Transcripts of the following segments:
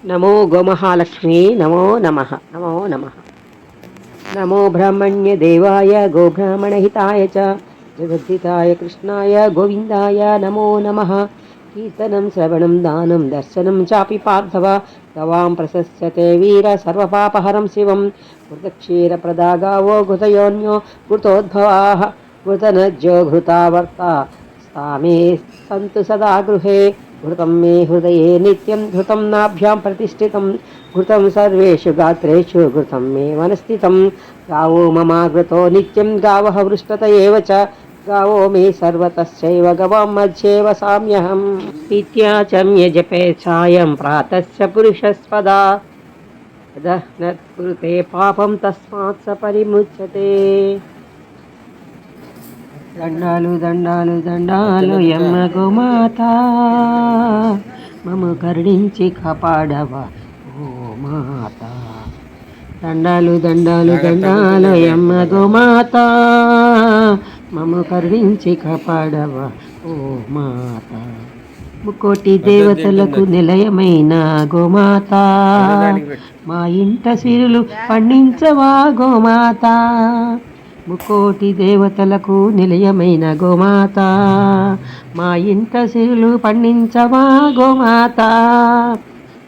నమో గోమహాలక్ష్మీ నమో నమః నమో నమః. నమో బ్రహ్మణ్య దేవాయ గోబ్రాహ్మణహితాయ చ జగద్ధితాయ కృష్ణాయ గోవిందాయ నమో నమః. కీర్తనం శ్రవణం దానం దర్శనం చాపి పార్థవ గవాం ప్రశస్యతే వీర సర్వపాపహరం శివం. ఘృతక్షీరప్రదా గావో ఘృతయోన్యో ఘృతోద్భవాః ఘృతనజ్జో ఘృతావర్తా స్థామే సంతు సదా గృహే. घृतं मे हृदये नित्यं घृतं नाभ्यां प्रतिष्ठितं घृतं सर्वेषु गात्रेषु घृतं मे मनस्थितं. गावो ममाघृतो नित्यं गावः वृष्टत एव च गावो मे सर्वतश्चैव गवां मध्ये वसाम्यहम्. इत्याचम्य जपे सायं प्रातश्च पुरुषस्पदा यदः न कुरुते पापं तस्मात् स परिमुच्यते. దండాలు దండాలు దండాలు యమ్మ గోమాత మమ్ము కరుణించి కాపాడవా ఓ మాత. దండాలు దండాలు దండాలు యమ్మ గోమాత మమ్ము కరుణించి కాపాడవా ఓ మాత. ముకోటి దేవతలకు నిలయమైన గోమాత మా ఇంట సిరులు పండించవా గోమాత. ముకోటి దేవతలకు నిలయమైన గోమాత మా ఇంట సిరులు పండించవా గోమాత.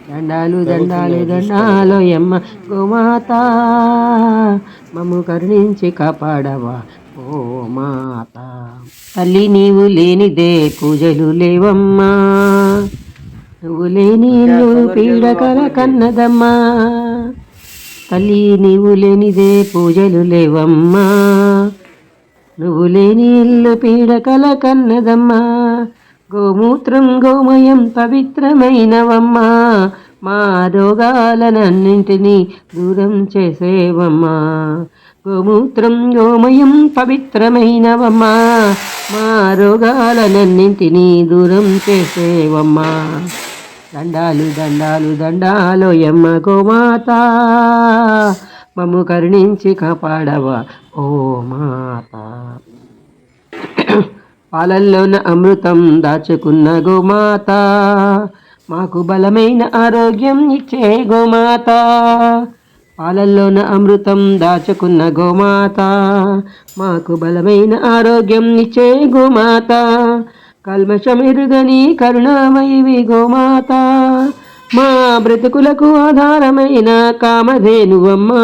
దండాలు దండాలు దండాలు యమ్మ గోమాత మమ్ము కరుణించి కాపాడవా ఓ మాత. తల్లి నీవు లేనిదే పూజలు లేవమ్మా, నువ్వు లేని ఇల్లు పీడకల కన్నదమ్మా. తల్లి నీవు లేనిదే పూజలు లేవమ్మా, నువ్వు లేని ఇల్లు పీడకల కన్నదమ్మా. గోమూత్రం గోమయం పవిత్రమైనవమ్మా, మా రోగాలనన్నింటినీ దూరం చేసేవమ్మా. గోమూత్రం గోమయం పవిత్రమైనవమ్మా, మా రోగాలనన్నింటినీ దూరం చేసేవమ్మా. దండాలు దండాలు దండాలు యమ్మ గోమాత మమ్ము కరుణించి కాపాడవా ఓ మాత. పాలల్లోన అమృతం దాచుకున్న గోమాత మాకు బలమైన ఆరోగ్యం ఇచ్చే గోమాత. పాలల్లోన అమృతం దాచుకున్న గోమాత మాకు బలమైన ఆరోగ్యం ఇచ్చే గోమాత. కల్మషమెరుగని కరుణామయివి గోమాత మా బ్రతుకులకు ఆధారమైన కామధేనువమ్మా.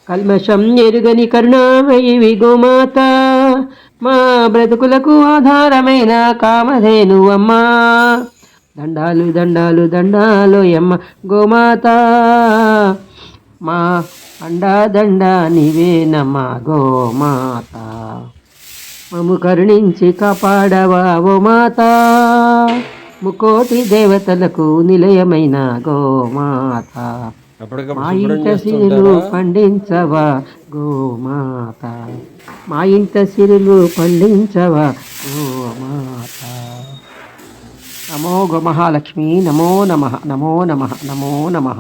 కల్మషం ఎరుగని కరుణామయివి గోమాత మా బ్రతుకులకు ఆధారమైన కామధేనువమ్మా. దండాలు దండాలు దండాలు యమ్మ గోమాత మా అండా దండ నీవేనమ్మా గోమాత. మమ్ము కరుణించి కాపాడవా ఓ మాత. ముకోటి దేవతలకు నిలయమైన గోమాత మా ఇంట సిరులు పండించవా గోమాత. మా ఇంట సిరులు పండించవా గోమాత. నమో గోమహాలక్ష్మీ నమో నమః నమో నమః నమో నమః.